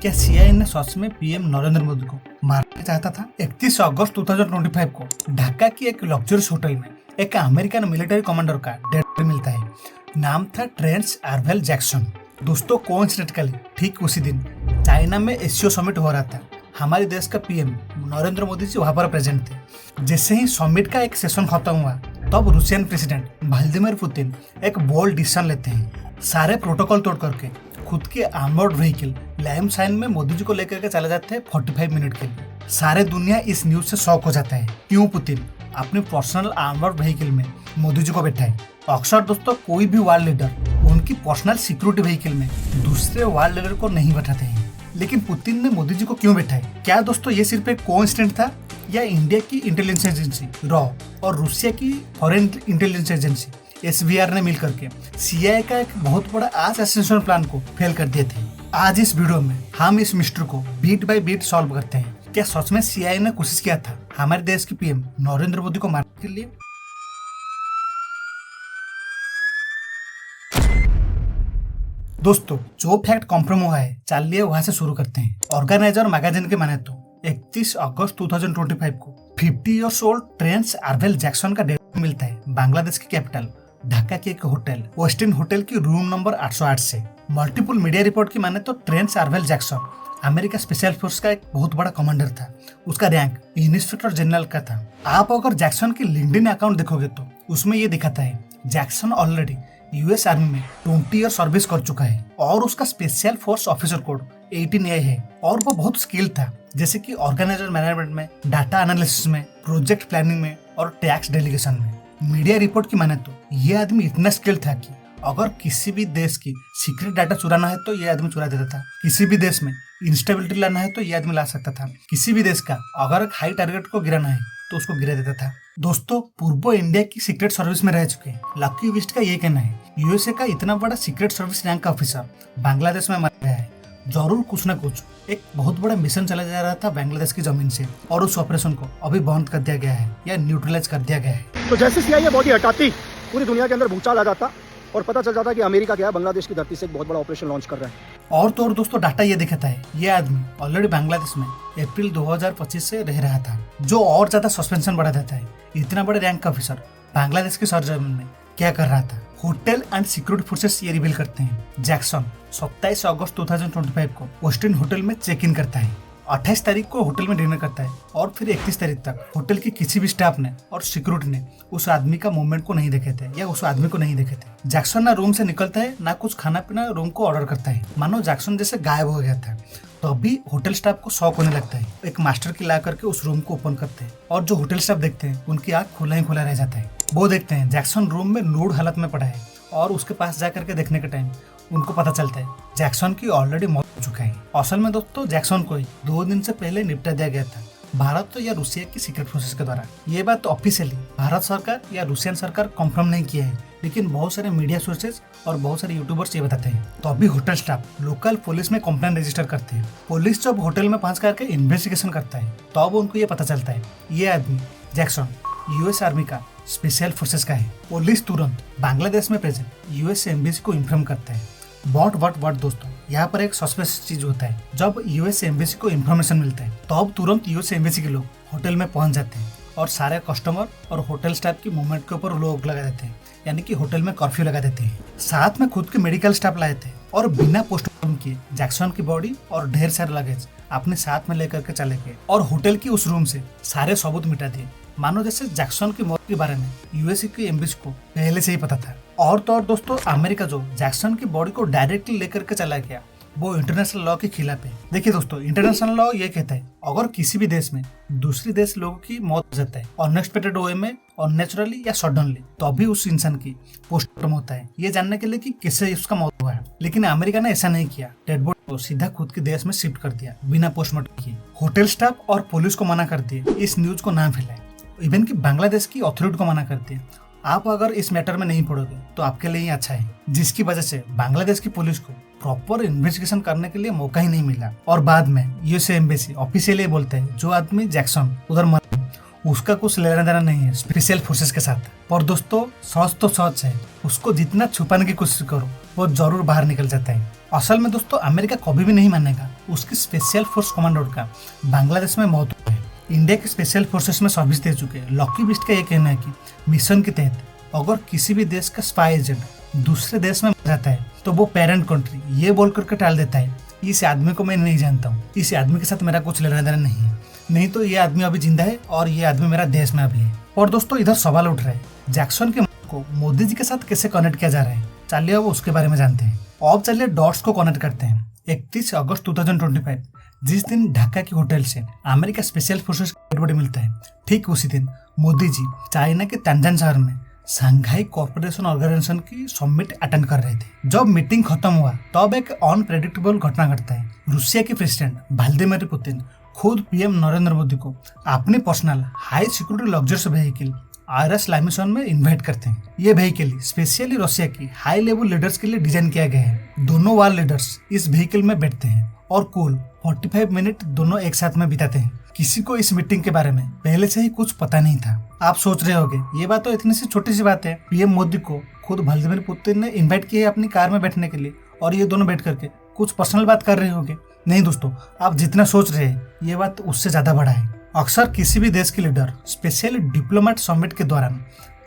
क्या सीआईए ने सच में पीएम नरेंद्र मोदी को मारना चाहता था? 31 अगस्त 2025 को ढाका की एक लग्जरियस होटल में एक अमेरिकन मिलिट्री कमांडर का डेड मिलता है। नाम था ट्रेंस आर्वेल जैक्सन। दोस्तों कोइंसिडेंटली ठीक उसी दिन चाइना में एशियो समिट हो रहा था। हमारे देश का पीएम नरेंद्र मोदी जी वहां पर प्रेजेंट थे। जैसे ही समिट का एक सेशन खत्म हुआ तब रूसियन प्रेसिडेंट व्लादिमीर पुतिन एक बोल्ड डिसीजन लेते हैं। सारे प्रोटोकॉल तोड़ करके खुद के आर्मर्ड व्हीकल लाइम साइन में मोदी जी को लेकर के चले जाते हैं 45 मिनट के लिए। सारे दुनिया इस न्यूज से शॉक हो जाता है। क्यों पुतिन अपने पर्सनल आर्मर्ड व्हीकल में मोदी जी को बैठाए? अक्सर दोस्तों कोई भी वर्ल्ड लीडर उनकी पर्सनल सिक्योरिटी व्हीकल में दूसरे वर्ल्ड लीडर को नहीं बैठाते हैं, लेकिन पुतिन ने मोदी जी को क्यों बैठाए? क्या दोस्तों ये सिर्फ एक कोइंसिडेंट था या इंडिया की इंटेलिजेंस एजेंसी रॉ और रूसिया की फॉरेन इंटेलिजेंस एजेंसी एसवीआर ने मिलकर के सीआईए का एक बहुत बड़ा असैसिनेशन प्लान को फेल कर दिए थे? आज इस वीडियो में हम इस मिस्ट्री को बीट बाय बीट सॉल्व करते हैं। क्या सच में सीआईए ने कोशिश किया था हमारे देश के पीएम नरेंद्र मोदी को मारने के लिए? दोस्तों जो फैक्ट कंफर्म हुआ है चलिए वहां से शुरू करते हैं। ऑर्गेनाइजर मैगजीन के माने तो 31 अगस्त 2025 को 50 years old Terrence Arvel Jackson का डेथ मिलता है बांग्लादेश की कैपिटल ढाका के एक होटल वेस्टिन होटल की रूम नंबर 808 से। मल्टीपल मीडिया रिपोर्ट की माने तो Terrence Arvel Jackson America special force का एक बहुत बड़ा कमांडर था। उसका रैंक इंस्पेक्टर जनरल का था। आप अगर जैक्सन की लिंक्डइन अकाउंट देखोगे तो उसमें ये दिखाता है जैक्सन ऑलरेडी यूएस आर्मी में 20 ईयर सर्विस कर चुका है और उसका special force officer code 18A है और वो बहुत स्किल था, जैसे कि ऑर्गेनाइजर मैनेजमेंट में, डाटा एनालिसिस में, प्रोजेक्ट प्लानिंग में और टैक्स डेलीगेशन में। मीडिया रिपोर्ट की माने तो ये आदमी इतना स्किल था कि अगर किसी भी देश की सीक्रेट डाटा चुराना है तो ये आदमी चुरा देता था। किसी भी देश में इंस्टेबिलिटी लाना है तो ये आदमी ला सकता था। किसी भी देश का अगर एक हाई टारगेट को गिराना है तो उसको गिरा देता था। दोस्तों पूर्व इंडिया की सीक्रेट सर्विस में रह चुके लकी विस्ट का ये कहना है यूएसए का इतना बड़ा सीक्रेट सर्विस रैंक का ऑफिसर बांग्लादेश में मर गया है। जरूर कुछ न कुछ एक बहुत बड़ा मिशन चला जा रहा था बांग्लादेश की जमीन से और उस ऑपरेशन को अभी बंद कर दिया गया है या न्यूट्रलाइज कर दिया गया है। तो जैसे सीआईए बॉडी हटाती पूरी दुनिया के अंदर भूचाल आ जाता और पता चल जाता कि अमेरिका क्या है बांग्लादेश की धरती से एक बहुत बड़ा ऑपरेशन लॉन्च कर रहा है। और तो और दोस्तों डाटा ये दिखाता है ये आदमी ऑलरेडी बांग्लादेश में अप्रैल 2025 से रह रहा था, जो और ज्यादा सस्पेंशन बढ़ा देता है। इतना बड़े रैंक का ऑफिसर बांग्लादेश की सरजमीन में क्या कर रहा था? होटल एंड सिक्योरिटी फोर्सेस ये रिवील करते हैं जैक्सन 27 अगस्त 2025 को वेस्टिन होटल में चेक इन करता है। 28 तारीख को होटल में डिनर करता है और फिर 31 तारीख तक होटल के किसी भी स्टाफ ने और सिक्योरिटी ने उस आदमी का मूवमेंट को नहीं देखे थे या उस आदमी को नहीं देखे थे। जैक्सन ना रूम से निकलता है ना कुछ खाना पीना रूम को ऑर्डर करता है, मानो जैक्सन जैसे गायब हो गया था। तो अभी होटल स्टाफ को शौक होने लगता है। एक मास्टर की ला करके उस रूम को ओपन करते हैं और जो होटल स्टाफ देखते हैं उनकी आँख खुला ही खुला रह जाता है। वो देखते हैं जैक्सन रूम में नूड हालत में पड़ा है और उसके पास जा करके देखने के टाइम उनको पता चलता है जैक्सन की ऑलरेडी मौत हो चुका है। असल में दोस्तों जैक्सन को 2 दिन से पहले निपटा दिया गया था भारत या रूसिया की सीक्रेट फोर्सेस के द्वारा। ये बात ऑफिशियली भारत सरकार या रूसियन सरकार कंफर्म नहीं किया है, लेकिन बहुत सारे मीडिया सोर्सेज और बहुत सारे यूट्यूबर्स ये बताते हैं। तो अभी होटल स्टाफ लोकल पुलिस में कंप्लेंट रजिस्टर करते हैं। पुलिस जब होटल में पहुंच करके इन्वेस्टिगेशन करता है तो अब उनको ये पता चलता है ये आदमी जैक्सन यूएस आर्मी का स्पेशल फोर्सेस का है। पुलिस तुरंत बांग्लादेश में प्रेजेंट यूएस एम्बेसी को इन्फॉर्म करता है। वट दोस्तों यहाँ पर एक सस्पेंस चीज होता है। जब यूएस एम्बेसी को इन्फॉर्मेशन मिलता है तो अब तुरंत यूएस एम्बेसी के लोग होटल में पहुंच जाते हैं और सारे कस्टमर और होटल स्टाफ की मूवमेंट के ऊपर लोग लगा देते हैं, यानी कि होटल में कर्फ्यू लगा देते हैं। साथ में खुद के मेडिकल स्टाफ लाए थे और बिना पोस्टमार्टम किए जैक्सन की बॉडी और ढेर सारे लगेज अपने साथ में लेकर के चले गए और होटल की उस रूम से सारे सबूत मिटा दिए, मानो जैसे जैक्सन की मौत के बारे में यूएसए की एम्बेसी को पहले से ही पता था। और तो और दोस्तों अमेरिका जो जैक्सन की बॉडी को डायरेक्टली लेकर के चला गया वो इंटरनेशनल लॉ के खिलाफ है। देखिए दोस्तों इंटरनेशनल लॉ ये कहता है अगर किसी भी देश में दूसरी देश लोगों की मौत हो जाता है अनएक्सपेक्टेड वे में और नेचुरली या सडनली, तो अभी उस इंसान की पोस्टमार्टम होता है ये जानने के लिए कि कैसे उसका मौत हुआ है। लेकिन अमेरिका ने ऐसा नहीं किया, डेड बॉडी को सीधा खुद के देश में शिफ्ट कर दिया बिना पोस्टमार्टम किए। होटल स्टाफ और पुलिस को मना कर दिए इस न्यूज को ना फैलाए, इवन कि बांग्लादेश की अथॉरिटी को मना कर दिया आप अगर इस मैटर में नहीं पड़ोगे तो आपके लिए ही अच्छा है, जिसकी वजह से बांग्लादेश की पुलिस को प्रॉपर इन्वेस्टिगेशन करने के लिए मौका ही नहीं मिला। और बाद में यूएसए एम्बेसी ऑफिशियली बोलते हैं जो आदमी जैक्सन उधर मर उसका कुछ लेना देना नहीं है स्पेशल फोर्सेस के साथ। पर दोस्तों सच तो सच है, उसको जितना छुपाने की कोशिश करो वो जरूर बाहर निकल जाता है। असल में दोस्तों अमेरिका कभी भी नहीं मानेगा उसकी स्पेशल फोर्स कमांडर का बांग्लादेश में महत्व है। इंडिया के स्पेशल फोर्सेस में सर्विस दे चुके लॉकी बिस्ट का ये कहना है कि मिशन के तहत अगर किसी भी देश का स्पाई एजेंट दूसरे देश में जाता है तो वो पेरेंट कंट्री ये बोल करके टाल देता है, इस आदमी को मैं नहीं जानता हूँ, इस आदमी के साथ मेरा कुछ लेना देना नहीं है, नहीं तो ये आदमी अभी जिंदा है और ये आदमी मेरा देश में अभी है। और दोस्तों इधर सवाल उठ रहा है जैक्सन के को मोदी जी के साथ कैसे कनेक्ट किया जा रहा है। चलिए अब उसके बारे में जानते हैं। अब चलिए डॉट्स को कनेक्ट करते हैं। 31 अगस्त 2025 जिस दिन ढाका की होटल से अमेरिका स्पेशल फोर्सेस का डेड बॉडी मिलता है, ठीक उसी दिन मोदी जी चाइना के तांजान शहर में शंघाई कॉर्पोरेशन ऑर्गेनाइजेशन की समिट अटेंड कर रहे थे। जब मीटिंग खत्म हुआ तब एक अनप्रेडिक्टेबल घटना घटता है। रूसिया के प्रेसिडेंट व्लादिमीर पुतिन खुद पीएम नरेंद्र मोदी को अपने personal high security luxurious vehicle Aurus limousine में इन्वाइट करते हैं। ये व्हीकल स्पेशली रशिया की हाई लेवल लीडर्स के लिए डिजाइन किया गया है। दोनों वार लीडर्स इस व्हीकल में बैठते हैं और कुल 45 मिनट दोनों एक साथ में बिताते हैं। किसी को इस मीटिंग के बारे में पहले से ही कुछ पता नहीं था। आप सोच रहे होंगे ये बात तो इतनी सी छोटी सी बात है, पीएम मोदी को खुद व्लादिमीर पुतिन ने इन्वाइट किया है अपनी कार में बैठने के लिए और ये दोनों बैठ करके कुछ पर्सनल बात कर रहे होंगे। नहीं दोस्तों, आप जितना सोच रहे हैं ये बात उससे ज्यादा बड़ा है। अक्सर किसी भी देश के लीडर स्पेशली डिप्लोमेट समिट के दौरान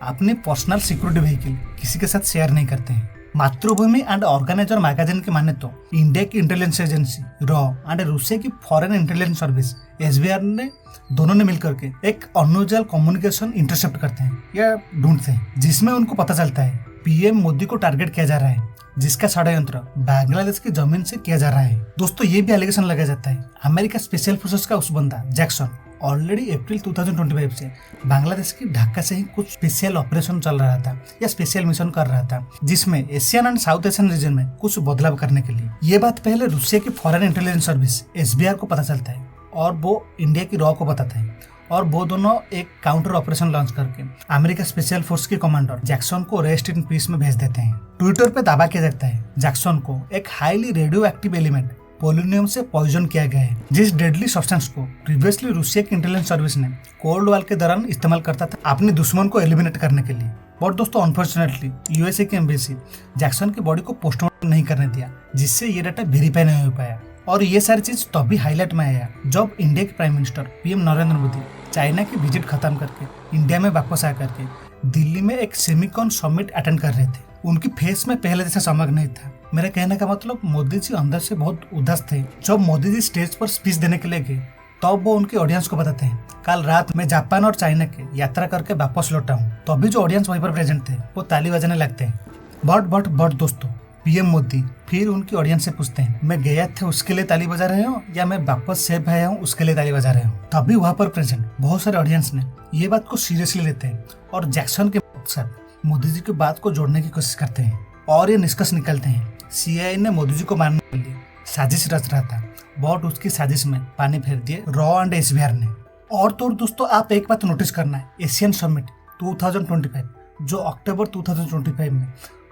अपने पर्सनल सिक्योरिटी व्हीकल किसी के साथ शेयर नहीं करते हैं। मातृभूमि एंड ऑर्गेनाइजर मैगजीन के माने तो इंडिया की intelligence agency raw and Russia की फॉरेन इंटेलिजेंस सर्विस एसबीआर ने दोनों ने मिलकर के एक अनयूजुअल कम्युनिकेशन इंटरसेप्ट करते हैं या ढूंढते हैं, जिसमें उनको पता चलता है पीएम मोदी को टारगेट किया जा रहा है, जिसका षड्यंत्र बांग्लादेश की जमीन से किया जा रहा है। दोस्तों ये भी एलिगेशन लगाया जाता है अमेरिका स्पेशल फोर्सेस का उस बंदा जैक्सन ऑलरेडी अप्रैल 2025 से बांग्लादेश की ढाका से ही कुछ स्पेशल ऑपरेशन चल रहा था या स्पेशल मिशन कर रहा था, जिसमें Asian and south Asian region में कुछ बदलाव करने के लिए। ये बात पहले रूसिया की फॉरेन इंटेलिजेंस सर्विस एसबीआर को पता चलता है और वो इंडिया की रॉ को बताता है और वो दोनों एक काउंटर ऑपरेशन लॉन्च करके अमेरिका स्पेशल फोर्स के कमांडर जैक्सन को रेस्ट इन पीस में भेज देते हैं। ट्विटर पे दावा किया जाता है जैक्सन को एक highly radio active element polonium से पॉइजन किया गया है, जिस डेडली सब्सटेंस को प्रीवियसली रूसिया की इंटेलिजेंस सर्विस ने कोल्ड वॉर के दौरान इस्तेमाल करता था अपने दुश्मन को एलिमिनेट करने के लिए। बट दोस्तों अनफॉर्चुनेटली यूएसए की एम्बेसी जैक्सन की बॉडी को पोस्टमार्टम नहीं करने दिया, जिससे ये डाटा वेरीफाई नहीं हो पाया। और ये सारी चीज तभी हाईलाइट में आया जब इंडिया के prime minister PM Narendra Modi China की विजिट खत्म करके इंडिया में वापस आकर के दिल्ली में एक सेमिकॉन समिट अटेंड कर रहे थे। उनकी फेस में पहले जैसा चमक नहीं था। मेरा कहने का मतलब मोदी जी अंदर से बहुत उदास थे। जब मोदी जी स्टेज पर स्पीच देने के लिए गए तब वो उनके ऑडियंस को बताते हैं कल रात में जापान और चाइना के यात्रा करके वापस लौटा हूँ। तो अभी जो ऑडियंस वहीं पर प्रेजेंट थे वो ताली बजाने लगते हैं। बट दोस्तों पीएम मोदी फिर उनकी ऑडियंस से पूछते हैं मैं गया था उसके लिए ताली बजा रहे हो या मैं वापस सेफ आया हूँ उसके लिए ताली बजा रहे हो। तभी वहाँ पर प्रेजेंट बहुत सारे ऑडियंस ने ये बात को सीरियसली लेते हैं और जैक्सन के साथ मोदी जी की बात को जोड़ने की कोशिश करते हैं और ये निष्कर्ष निकलते हैं सीआईए ने मोदी जी को मारने के लिए साजिश रच रहा था, बट उसकी साजिश में पानी फेर दिए रॉ एंड एसबीआर ने। और तो दोस्तों आप एक बात नोटिस करना है, एशियन समिट 2025 जो अक्टूबर 2025 में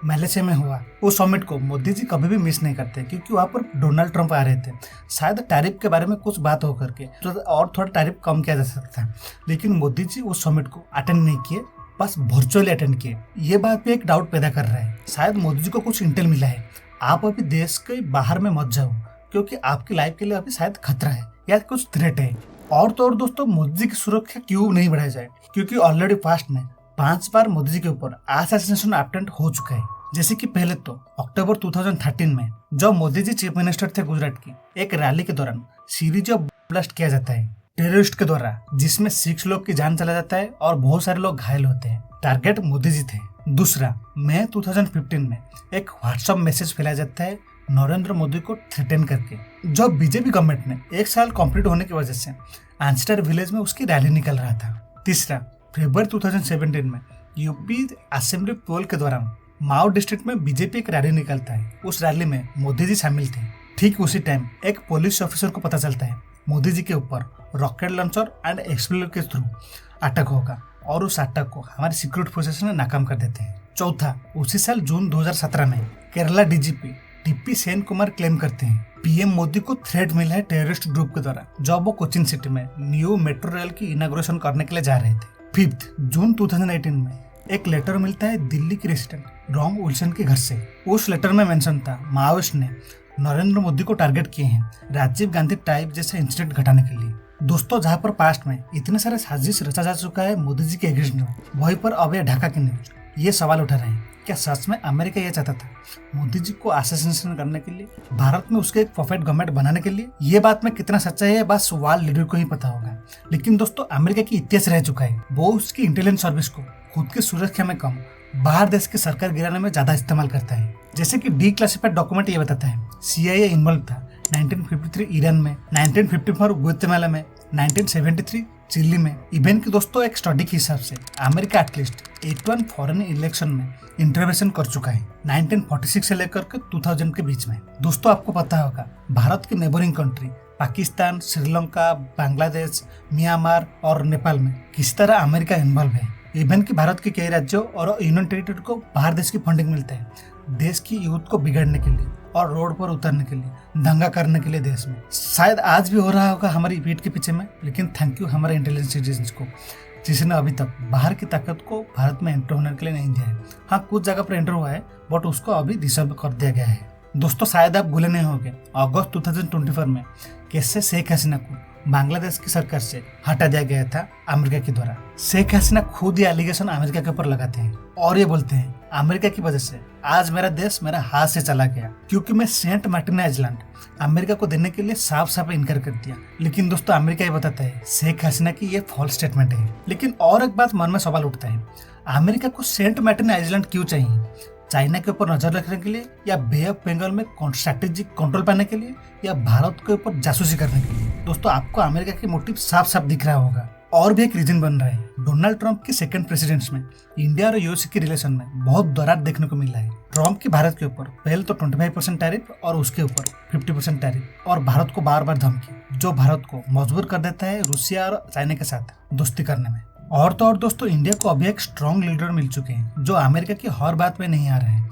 मलेशिया में हुआ, उस समिट को मोदी जी कभी भी मिस नहीं करते क्योंकि वहाँ पर डोनाल्ड ट्रंप आ रहे थे। शायद टैरिफ के बारे में कुछ बात हो करके तो और थोड़ा टैरिफ कम किया जा सकता है, लेकिन मोदी जी उस समिट को अटेंड नहीं किए, बस वर्चुअली अटेंड किए। ये बात भी एक डाउट पैदा कर रहा है, शायद मोदी जी को कुछ इंटेल मिला है। आप अभी देश के बाहर में मत जाओ क्योंकि आपकी लाइफ के लिए अभी शायद खतरा है या कुछ थ्रेट है। और तो और दोस्तों मोदी जी की सुरक्षा क्यों नहीं बढ़ाई जाए, क्योंकि ऑलरेडी पास्ट में 5 बार मोदी जी के ऊपर असैसिनेशन अटेम्प्ट हो चुका है। जैसे कि पहले तो अक्टूबर 2013 में जब मोदी जी चीफ मिनिस्टर थे गुजरात की, एक रैली के दौरान सीरीज ऑफ ब्लास्ट किया जाता है टेररिस्ट के द्वारा, जिसमें 6 लोग की जान चला जाता है और बहुत सारे लोग घायल होते हैं। टारगेट मोदी जी थे। दूसरा, मई 2015 में एक व्हाट्सएप मैसेज फैलाया जाता है नरेंद्र मोदी को थ्रेटन करके, जब बीजेपी गवर्नमेंट ने 1 साल कंप्लीट होने की वजह से आंस्टर विलेज में उसकी रैली निकल रहा था। तीसरा, फरवरी 2017 में यूपी असेंबली पोल के दौरान माओ डिस्ट्रिक्ट में बीजेपी एक रैली निकलता है। उस रैली में मोदी जी शामिल थे। ठीक उसी टाइम एक पुलिस ऑफिसर को पता चलता है मोदी जी के ऊपर रॉकेट लॉन्चर एंड एक्सप्लोजिव के थ्रू अटैक होगा और उस अटैक को हमारे सिक्योरिटी फोर्सेस ने नाकाम कर देते हैं। चौथा, उसी साल जून 2017 में Kerala DGP TP Sen Kumar claim करते हैं पीएम मोदी को थ्रेट मिला है टेररिस्ट ग्रुप के द्वारा, जब वो कोचिन सिटी में न्यू मेट्रो रेल की इनॉग्रेशन करने के लिए जा रहे थे। 5 जून 2018 में एक लेटर मिलता है दिल्ली के रेसिडेंट रॉन्ग विल्सन के घर से। उस लेटर में मेंशन था माओइस्ट ने नरेंद्र मोदी को टारगेट किए हैं राजीव गांधी टाइप जैसे इंसिडेंट घटाने के लिए। दोस्तों, जहां पर पास्ट में इतने सारे साजिश रचा जा चुका है मोदी जी के अगेंस्ट में, वहीं पर अब ये ढाका की न्यूज ये सवाल उठा रहे हैं, क्या सच में अमेरिका ये चाहता था मोदी जी को असैसिनेशन करने के लिए, भारत में उसके एक परफेक्ट गवर्नमेंट बनाने के लिए? ये बात में कितना सच्चा है बस वर्ल्ड लीडर को ही पता होगा। लेकिन दोस्तों, अमेरिका की इतिहास रह चुका है, वो उसकी इंटेलिजेंस सर्विस को खुद की सुरक्षा में कम बाहर देश की सरकार गिराने में ज्यादा इस्तेमाल करता है। जैसे कि डी क्लासिफाइड डॉक्यूमेंट ये बताता है CIA इन्वॉल्व था 1953 ईरान में, 1954 गुएतेमाला में, 1973 चिली में। इवन की दोस्तों एक स्टडी के हिसाब से अमेरिका एटलीस्ट 81 फॉरेन इलेक्शन में इंटरवेंशन कर चुका है 1946 से लेकर के 2000 के बीच में। दोस्तों, आपको पता होगा भारत की neighbouring country Pakistan, Sri Lanka, Bangladesh, Myanmar और नेपाल में किस तरह अमेरिका इन्वॉल्व है। इवन की भारत के कई राज्यों और यूनियन टेरिटरी को बाहर देश की फंडिंग मिलता है देश की यूथ को बिगाड़ने के लिए और रोड पर उतरने के लिए, दंगा करने के लिए देश में। शायद आज भी हो रहा होगा हमारी पीठ के पीछे में, लेकिन थैंक यू हमारे इंटेलिजेंस सिटीजन्स को जिसने अभी तक बाहर की ताकत को भारत में एंटर होने के लिए नहीं दिया है। हाँ, कुछ जगह पर एंटर हुआ है बट उसको अभी डिसर्व कर दिया गया है। दोस्तों, शायद आप भूले नहीं होंगे अगस्त 2024 में कैसे शेख हसीना को बांग्लादेश की सरकार से हटा दिया गया था अमेरिका के द्वारा। शेख हसीना खुद ये एलिगेशन अमेरिका के ऊपर लगाते हैं और ये बोलते हैं अमेरिका की वजह से आज मेरा देश मेरा हाथ से चला गया, क्योंकि मैं सेंट मार्टिन आइलैंड अमेरिका को देने के लिए साफ साफ इनकार कर दिया। लेकिन दोस्तों, अमेरिका ये बताता है शेख हसीना की ये फॉल्स स्टेटमेंट है। लेकिन और एक बात मन में सवाल उठता है, अमेरिका को सेंट मार्टिन आइलैंड क्यों चाहिए? चाइना के ऊपर नजर रखने के लिए, या बे ऑफ बंगाल में स्ट्रैटेजिक कंट्रोल पाने के लिए, या भारत के ऊपर जासूसी करने के लिए? दोस्तों, आपको अमेरिका के मोटिव साफ साफ दिख रहा होगा। और भी एक रीजन बन रहा है, डोनाल्ड ट्रंप की सेकंड प्रेसिडेंस में इंडिया और यूएस के रिलेशन में बहुत दरार देखने को मिला है। ट्रंप की भारत के ऊपर पहले तो 25% टैरिफ और उसके ऊपर 50% टैरिफ, और भारत को बार बार धमकी, जो भारत को मजबूर कर देता है रूसिया और चाइना के साथ दोस्ती करने में। और तो और दोस्तों, इंडिया को अभी एक स्ट्रॉन्ग लीडर मिल चुके हैं जो अमेरिका की हर बात में नहीं आ रहे हैं,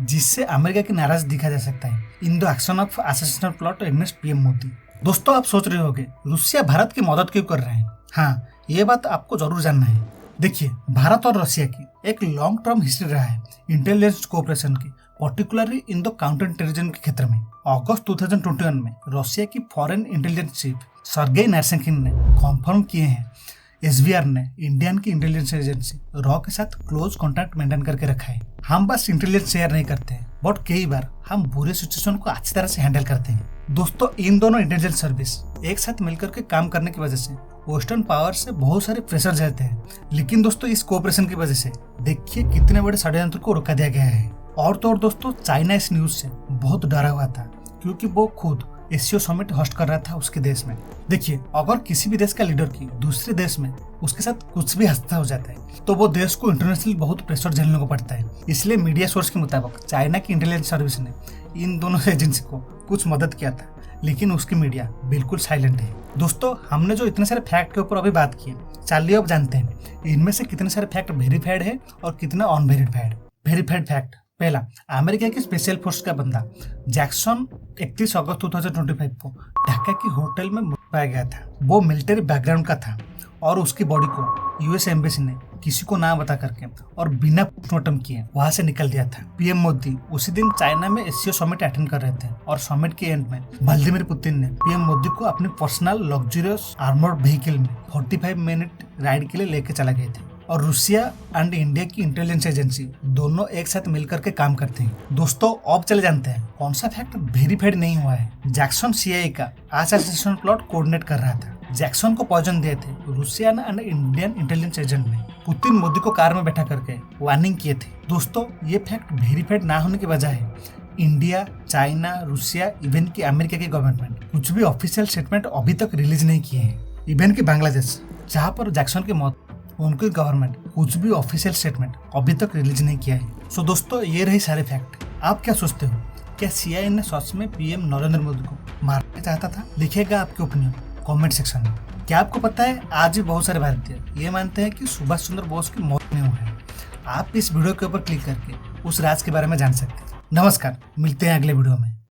जिससे अमेरिका की नाराज दिखा जा सकता है in the action of assassination plot against PM Modi. दोस्तों, आप सोच रहे होंगे रूसिया भारत की मदद क्यों कर रहे हैं? हाँ, ये बात आपको जरूर जानना है। देखिए, भारत और रशिया की एक लॉन्ग टर्म हिस्ट्री रहा है इंटेलिजेंस कोऑपरेशन की, particularly in the counter terrorism के क्षेत्र में। अगस्त 2021 में रशिया की फॉरेन इंटेलिजेंस चीफ सर्गेई नारसेकिन ने कॉन्फर्म किए हैं SVR ने इंडियन की इंटेलिजेंस एजेंसी रॉ के साथ क्लोज कॉन्टैक्ट मेंटेन करके रखा है। हम बस इंटेलिजेंस शेयर नहीं करते हैं, बट कई बार हम बुरे सिचुएशन को अच्छी तरह से हैंडल करते हैं। दोस्तों, इन दोनों इंटेलिजेंस सर्विस एक साथ मिलकर के काम करने की वजह से वेस्टर्न पावर से बहुत सारे प्रेशर झेलते हैं। लेकिन दोस्तों, इस कोऑपरेशन की वजह से देखिए कितने बड़े षड्यंत्र को रोका दिया गया है। और तो और दोस्तों, चाइना इस न्यूज से बहुत डरा हुआ था, क्योंकि वो खुद एशियो समिट होस्ट कर रहा था उसके देश में। देखिए, अगर किसी भी देश का लीडर की दूसरे देश में उसके साथ कुछ भी हादसा हो जाता है तो वो देश को इंटरनेशनली बहुत प्रेशर झेलने को पड़ता है। इसलिए मीडिया सोर्स के मुताबिक चाइना की इंटेलिजेंस सर्विस ने इन दोनों एजेंसी को कुछ मदद किया था, लेकिन उसकी मीडिया बिल्कुल साइलेंट है। दोस्तों, हमने जो इतने सारे फैक्ट के ऊपर अभी बात की, चलिए अब जानते हैं इनमें से कितने सारे फैक्ट वेरीफाइड है और कितना अनवेरीफाइड। वेरीफाइड फैक्ट, पहला, अमेरिका की स्पेशल फोर्स का बंदा जैक्सन 31 अगस्त 2025 को ढाका की होटल में पाया गया था। वो मिलिट्री बैकग्राउंड का था और उसकी बॉडी को यूएस एम्बेसी ने किसी को ना बता करके और बिना पोस्टमार्टम किए वहां से निकल दिया था। पीएम मोदी उसी दिन चाइना में एशियो समिट अटेंड कर रहे थे और समिट के एंड में व्लादिमीर पुतिन ने पीएम मोदी को अपने पर्सनल लग्जरियस आर्मर्ड व्हीकल में 45 मिनट राइड के लिए लेके चला गए थे। और रूसिया एंड इंडिया की इंटेलिजेंस एजेंसी दोनों एक साथ मिलकर के काम करते हैं। दोस्तों, अब चले जानते हैं कौन सा फैक्ट वेरीफाइड नहीं हुआ है। जैक्सन CIA का असैसिनेशन प्लॉट कोऑर्डिनेट कर रहा था। जैक्सन को पॉइजन दिए थे Russia and Indian intelligence agent ने। पुतिन मोदी को कार में बैठा करके वार्निंग किए थे। दोस्तों, ये फैक्ट वेरीफाइड ना होने की वजह है इंडिया, चाइना, रूसिया, इवन की अमेरिका की गवर्नमेंट कुछ भी ऑफिशियल स्टेटमेंट अभी तक रिलीज नहीं किए हैं। इवन की बांग्लादेश, जहाँ पर जैक्सन की मौत, उनकी गवर्नमेंट कुछ भी ऑफिशियल स्टेटमेंट अभी तक रिलीज नहीं किया है। सो दोस्तों, ये रही सारे फैक्ट। आप क्या सोचते हो, क्या CIA ने सच में पीएम नरेंद्र मोदी को मारना चाहता था? लिखिएगा आपके ओपिनियन कमेंट सेक्शन में। क्या आपको पता है, आज भी बहुत सारे भारतीय ये मानते हैं कि सुभाष चंद्र बोस की मौत नहीं हुई है? आप इस वीडियो के ऊपर क्लिक करके उस राज के बारे में जान सकते हैं। नमस्कार, मिलते हैं अगले वीडियो में।